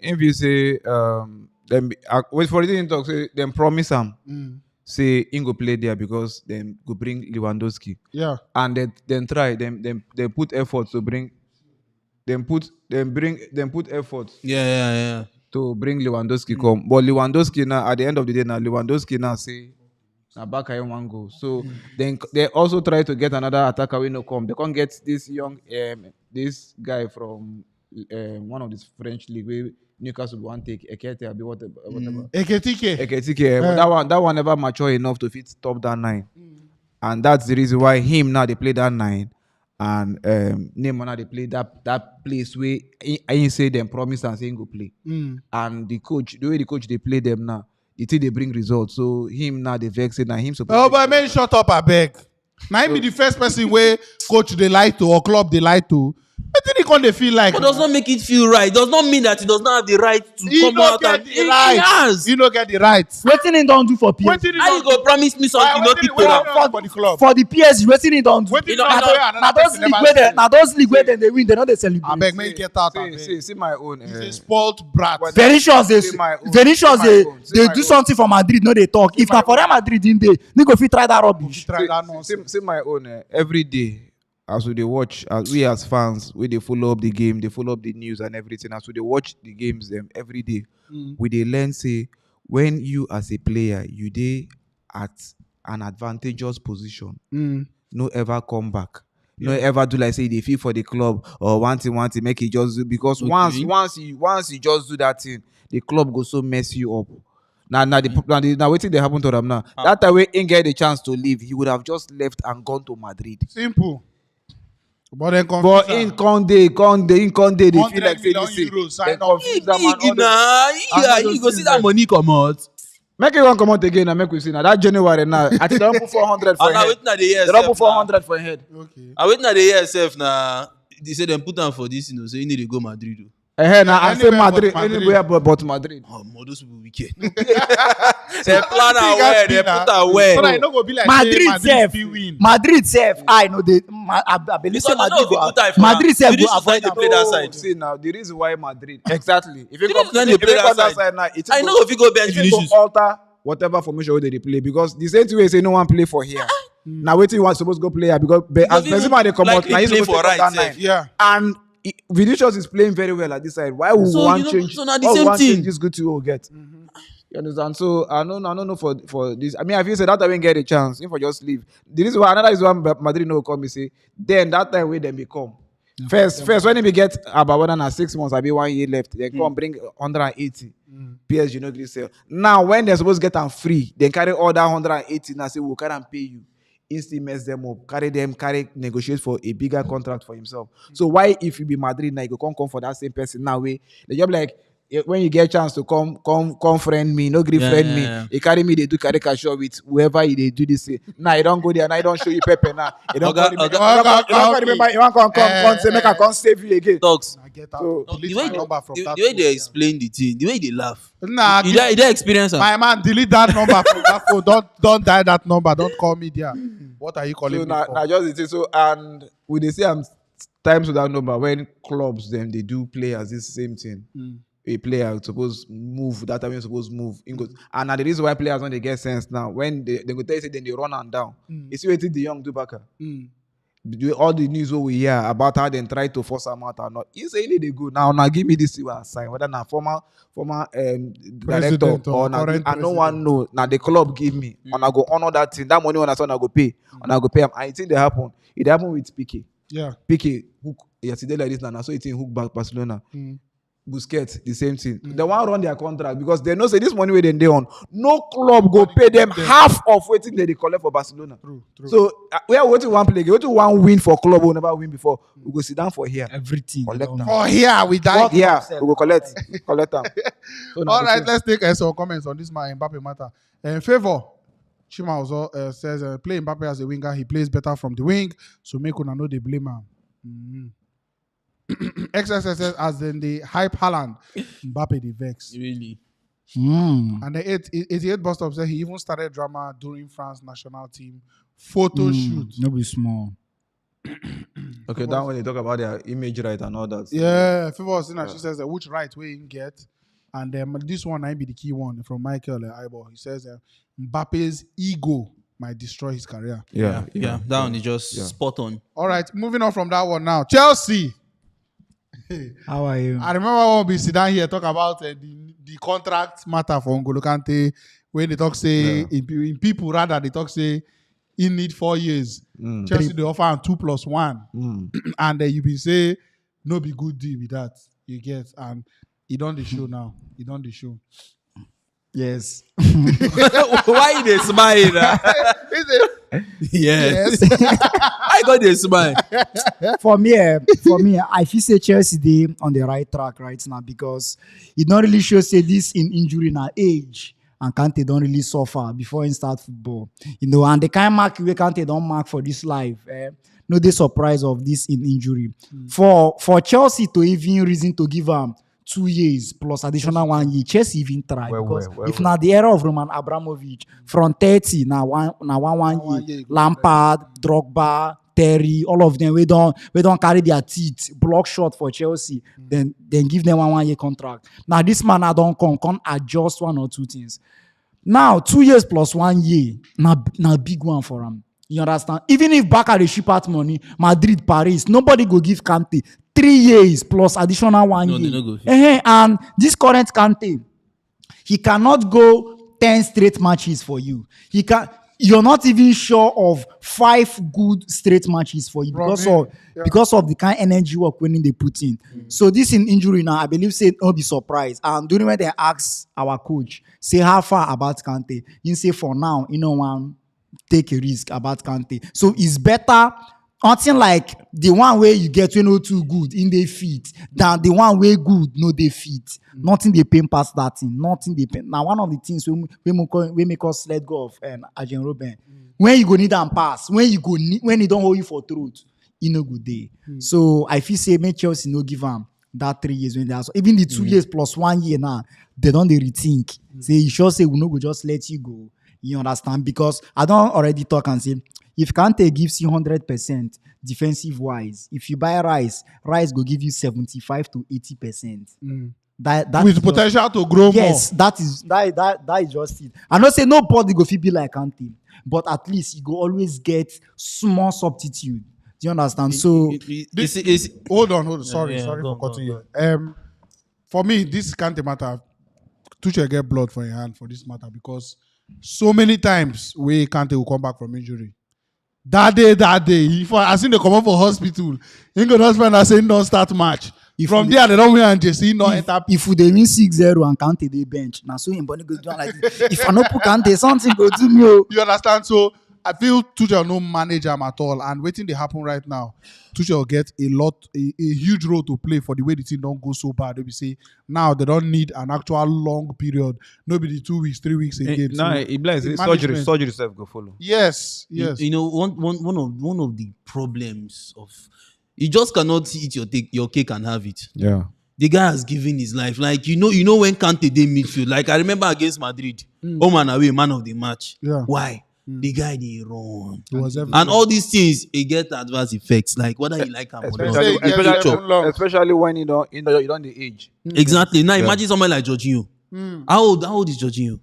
wait for the thing talk say then promise him say he go play there because then go bring Lewandowski yeah. and then try them put effort to bring put effort Yeah. to bring Lewandowski come, but Lewandowski now at the end of the day now Lewandowski now say na back I one go, so then they also try to get another attacker when no come. They can't get this young this guy from one of this French league where Newcastle want take Ekete abi whatever. Eketike. But that one never mature enough to fit top that 9, and that's the reason why him now they play that 9, and Neymar now they play that place where I say them promise and say go play, and the way the coach they play them now, the thing they bring results. So him now they vex it now him supposed. Oh, but man, shut up, I beg. Now him be the first person where coach they lie to or club they lie to. I think he can't feel like. But does not make it feel right. Does not mean that he does not have the right to He come don't out get and the right. He has. He don't get the right. Wetin he don do for PSG? Wetin he How you don't go promise me something you no keep to am? for the club? For the PSG, wetin he don do? Wetin he know, don't I do? don't- Na those league wey dem, na those league wey dem dey win, dem no dey I celebrate. beg, man, get out. I beg. See my own. He's a spoiled brat. Vinicius dey See my own. Vinicius See my own. See dey my do own. something for Madrid, no dey talk. If na for Real Madrid him dey, he go fit try that rubbish. Try that nonsense. See my own. Every day, as we dey watch, as we as fans, we dey follow up the game, they follow up the news and everything. As we dey watch the games, them every day, we dey learn say when you as a player, you dey at an advantageous position, no ever come back. No ever do like say they feel for the club or want to make it just do, because Okay. once you just do that thing, the club go so mess you up. Now waiting they happen to them now. That time when he get the chance to leave, he would have just left and gone to Madrid. Simple. But then But in Conde, they feel like say this thing. euros, They sign up. confuse them and all Big na, you go see that money come out. Make it one come out again and make we see now. That January now, I think they don't put 400 for And now head. waiting at the year They don't sef put 400 for head. Okay. I waiting at the year self now. They say them put on for this, so you need to go Madrid. Now I say Anywhere Madrid, but Madrid. anywhere but Madrid. Oh, those people wicked. They plan away, they put away. So that it no go be like Madrid say self, fit win. Madrid self. I know they. I believe say Because I know Madrid if you go. put eye for Madrid am, self you go need to avoid try to am. play that side. See now, the reason why Madrid exactly. If you The come, reason they if play you that come that side. side now, it I know if you go bench it will Vinicius. alter whatever formation wey they play because the same thing we say no one play for here. Now waiting you want supposed to go play here because as Because Benzema they come out, likely now he's play supposed to for take up right that sef. nine. Yeah. And Vinicius is playing very well at this side. Why would So, one you know, change? so now the why would same one thing. change this good to all get? You understand? So I don't know for this. I mean, I feel say that time we get a chance. If I just leave, the reason why another is one Madrid no come. Me say then that time where them become. First when we get about 1 6 months, I be 1 year left. They come bring 180. PSG no gree sell. Now when they're supposed to get them free, they carry all that 180 and say we'll carry and pay you. Instantly mess them up, carry negotiate for a bigger contract for himself. So why if you be Madrid now you go come for that same person now way the job like when you get a chance to come friend me, no gree friend me. You carry me, they do carry cash with whoever they do this. Now you don't go there, now you don't show you pepper now. You don't Oga- call Oga- you don't remember you want come say make I come save you again. Talks. I get out. So, Delete The my way, number from the that. way they phone. explain the thing, the way they laugh. Nah, You dey experience am? my man, delete that number from that phone. Don't dial that number. Don't call me there. What are you calling So me now for? just it is so and we they say times without number when clubs them they do play as this same thing. A player suppose move that time you're supposed to move. And now the reason why players when they get sense now when they go tell you say then they run and down. You see what the young do back. All the news what we hear about how they try to force them out or not. You say they go now give me this sign whether now former director or now current I don't want know now the club give me and I go honor that thing that money when I saw I go pay and I go pay them. And it they happen. It happened with Piqué. Yeah. Piqué hook yesterday like this now so it in hook back Barcelona. Busquets, the same thing. They want run their contract because they know say this money where they on. No club go pay them half of waiting they collect for Barcelona. True. So we are waiting one play, waiting one win for club who never win before. We go sit down for here. Everything. Collect them. For here we die. Yeah, we go collect them. So now All right, the thing- let's take some comments on this Mbappe matter. In favor, Chima also says play Mbappe as a winger. He plays better from the wing, so make una know they blame him. XSS as in the hype Haaland, Mbappe the vex. Really? And the 88 bus stop said he even started drama during France national team photo shoot. No be small. Okay, that when they talk about their image right and all that. Yeah, favor she says which right way you get, and this one might be the key one from Michael Eyeball. He says Mbappe's ego might destroy his career. Yeah. That one is just spot on. All right, moving on from that one now. Chelsea. How are you? I remember when we sit down here talk about the contract matter for N'Golo Kante when they talk say in people rather they talk say he need 4 years. Chelsea they offer him 2+1, and then you be say no be good deal with that. You get and he done the show now. He done the show. Yes. Why they smile? Yes. I got they smile. for me, I feel say Chelsea they on the right track right now because it not really show say this in injury now age and Kante don't really suffer before he start football. You know, and the kind mark we Kante don't mark for this life. No they surprise of this in injury. For Chelsea to even reason to give 2 years plus additional 1 year, Chelsea even try because if not the era of Roman Abramovich from 30 now one year, Lampard, Drogba, Terry, all of them we don't carry their teeth, block shot for Chelsea, then give them 1 year contract. Now this man I don't come adjust 1 or 2 things. Now 2 years plus 1 year, now big one for him. You understand? Even if Barca they ship out money, Madrid, Paris, nobody go give Kante 3 years plus additional 1 year. They no go. And this current Kante, he cannot go 10 straight matches for you. You're not even sure of 5 good straight matches for you because of the kind of energy work when they put in. So this in injury now, I believe say don't be surprised. And during when they ask our coach, say how far about Kante, he say for now, one take a risk about Kante. So it's better until like the one where you get no too good in the fit than the one way good no they fit. Nothing they pain past that thing. Nothing they pain. Now one of the things we make us let go of Arjen Robben. When you go need and pass, when you don't hold you for truth, you no good day. So I feel say make Chelsea no give them that 3 years when they are so even the 2 years plus 1 year now, they don't they rethink. Say you sure say we no go just let you go. You understand? Because I don't already talk and say if Kante gives you 100% defensive wise, if you buy Rice go give you 75 to 80%. That with potential to grow yes, more. that is just it. I not say nobody go fit be like Kante, but at least you go always get small substitute. Do you understand? So Hold on. Sorry go for on, cutting go you. For me, this can't matter. Tuchel get blood for your hand for this matter because so many times we Kante will come back from injury. That day, if I seen they come up for hospital, he go to hospital and say don't start match. From there, they don't win and just not enter. If they win 6-0 and Kante they bench, now so him body go do like this. If I no put Kante, something go do me. You understand? So I feel Tuchel no manage him at all, and waiting they happen right now. Tuchel get a huge role to play for the way the team don't go so bad. They be say now they don't need an actual long period. Nobody 2 weeks, 3 weeks again. Nah, So, it blends. the Surgery management- self go follow. Yes. You know, one of the problems of you just cannot eat your cake and have it. Yeah. The guy has given his life. Like you know when Kante dey midfield. Like I remember against Madrid, home and away, man of the match. Yeah. Why? The guy they run. It was everything. And all these things, it get adverse effects. Like whether you like him or not. Especially- Especially when you don't the age. Exactly. Now imagine someone like Jorginho. How old is Jorginho?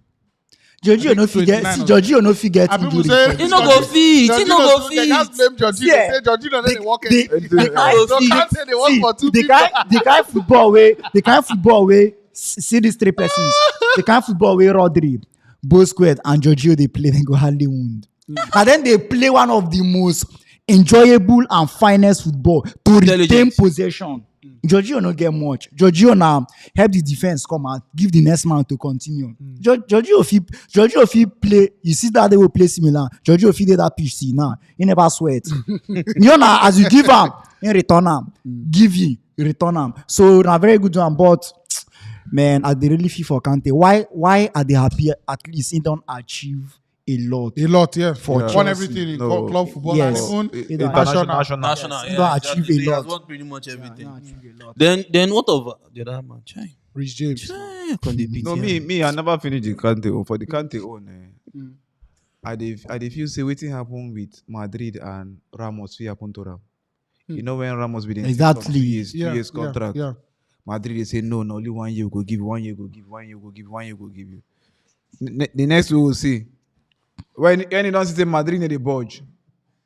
Giorgio no fit get 29 or- Giorgio no fit get And people injury. say for- He no go fit. He no go They can't fit. blame Jorginho. Yeah. Say Jorginho then they work the it. guy- No, Can't say they work see, for two the people. kind football way see these three persons. The kind football way Rodri, Busquets and Giorgio they play, they go hardly wound. And then they play one of the most enjoyable and finest football to retain Intelligence. possession. Giorgio no get much. Giorgio now help the defense come out, give the next man to continue. Giorgio fit play. You see that they will play similar. Giorgio fit dey that pitch see now. He never sweat. You know now as you give him, he return him. Give you, return him. So na very good one. But man, I dey really feel for Kante. Why are they happy? At least he don't achieve a lot. A lot, yeah. For Won Chelsea. everything in No. club football Yes. and even International. National. He don't achieve He a has lot. won pretty much everything. He achieve a lot. Then what of the other man? Chai. Rich James. Chai, can they beat No, him? me, I never finished the Kante own. For the Kante own, I dey feel say wetin happen with Madrid and Ramos fit happen to Ram. You know when Ramos be Exactly. 2 years, 2 Yeah, years contract. yeah. Madrid they say no, only 1 year we go give, 1 year go give, 1 year go give, 1 year go give you. The next we will see. When you don't see Madrid in the budge,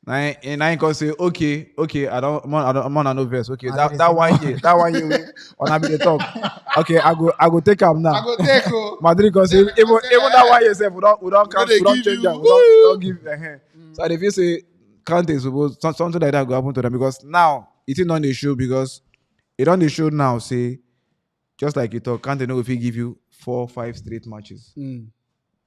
and I can say okay, I'm on no verse. Okay, that 1 year, we on I be the talk. Okay, I go take him now. I go take oh. Madrid can say even that 1 year self, we don't count, they we don't give change you, them, we don't give. So if you say Kante suppose something like that go happen to them because now it's not on the show because it on the show now say just like you talk, Kante no if he give you 4-5 straight matches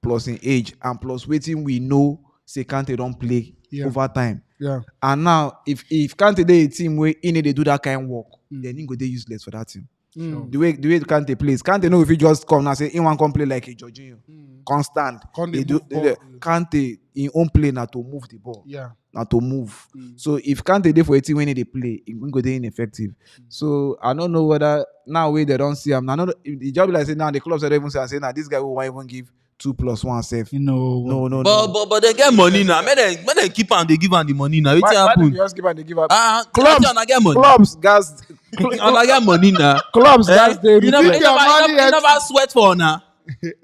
plus in age and plus waiting we know say Kante don't play over time. Yeah. And now if Kante dey a team where in they do that kind of work, then he go dey useless for that team. The way Kante plays, Kante know if he just come and say he want come play like a Jorginho, constant. Can't They they do move ball? Kante in own play now to move the ball, Yeah. now to move. So if Kante dey for a team when they play, it go dey ineffective. So I don't know whether now way they don't see him. Now the job like say now the clubs don't even say now this guy will want even give 2+1 safe. You know. No. But they get money now. Make them keep am. They give am the money now. Wetin Why happen? they just give and they give up? Clubs. I get money. Clubs, guys. I get money now. Clubs, guys. They You never sweat for now.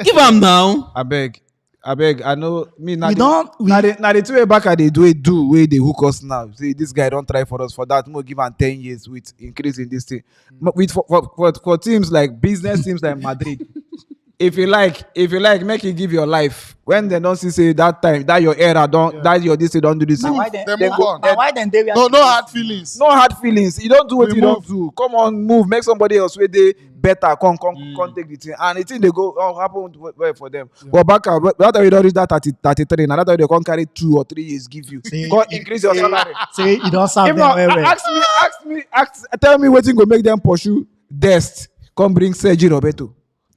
Give am now. I beg. I know me now. We don't- we- Now the 2 way back at they do where they hook us now. See, this guy don't try for us for that. More give am 10 years with increase in this thing. With for teams like business teams like Madrid. If you like, make you give your life. When they don't see say that time, that your era that your this don't do this. Now thing. why then? They move on. Now why then they No hard feelings. No hard feelings. You don't do what We you don't do. Come on, move. Make somebody else where they better, come take the thing, and the thing they go happen well for them. But back out, that time you don't reach that 33, now that time they can't carry 2 or 3 years give you. Go increase your salary. Say you don't serve If them not, well. tell me what go make them pursue Dest. Come bring Sergi Roberto.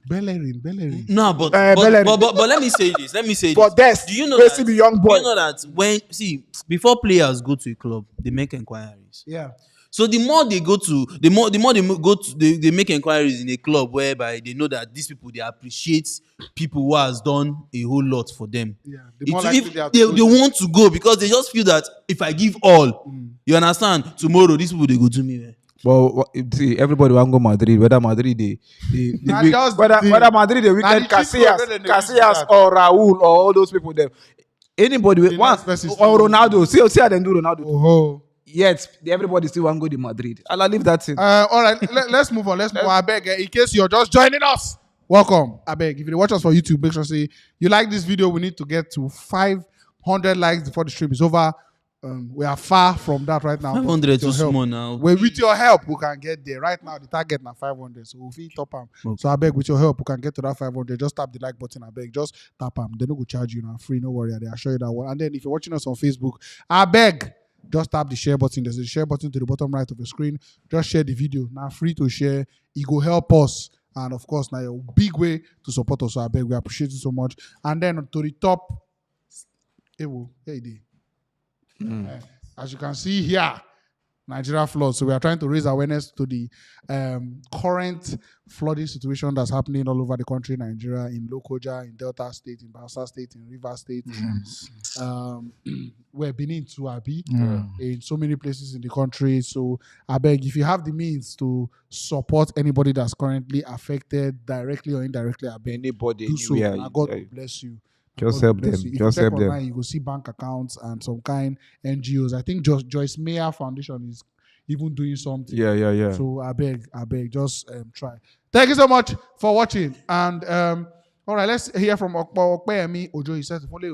Bellerin. No, but Bellerin. let me say this. For Dest, Do you know that? The young boy. Do you know that before players go to a club, they make inquiries. Yeah. So the more they go to, the more they go to, they make inquiries in a club whereby they know that these people, they appreciate people who has done a whole lot for them. Yeah. The more likely they are to They go there. want to go because they just feel that if I give all, you understand, tomorrow these people they go to me. But see, everybody want go Madrid. Whether Madrid Nah, weak, just whether Madrid they Nah, weekend the cheap club, whether they Casillas do that. or Raul or all those people there. Anybody The one next person is or still- Ronaldo. See how they do Ronaldo. Oh. Yet everybody still want go to Madrid. I'll leave that thing. All right, let's move on. Let's move on. I beg, in case you're just joining us, welcome. I beg, if you watch us for YouTube, make sure say you like this video. We need to get to 500 likes before the stream is over. We are far from that right now. 500 With your too help. small now. With your help, we can get there. Right now, the target now 500. So if we top them. Okay. So I beg, with your help, we can get to that 500. Just tap the like button. I beg, just tap them. They don't go charge you now. Free, no worry. They assure you that one. And then if you're watching us on Facebook, I beg, just tap the share button. There's a share button to the bottom right of the screen. Just share the video. Now free to share. It will help us. And of course, now a big way to support us. So I beg, we appreciate you so much. And then to the top, as you can see here, Nigeria flood. So we are trying to raise awareness to the current flooding situation that's happening all over the country, Nigeria, in Lokoja, in Delta State, in Bayelsa State, in Rivers State, where Benin to Abi, in so many places in the country. So I beg, if you have the means to support anybody that's currently affected, directly or indirectly, I beg, Anybody, do so. anywhere. And God will bless you. Just God help bless them. you. If Just you check help them. online, you will see bank accounts and some kind NGOs. I think Joyce Meyer Foundation is even doing something. Yeah. So I beg, just try. Thank you so much for watching. And all right, let's hear from Okpeyemi Ojo. He says, if only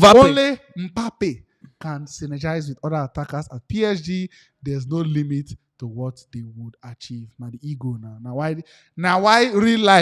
only Mbappe can synergize with other attackers at PSG, there's no limit to what they would achieve. Now the ego now. Now why real life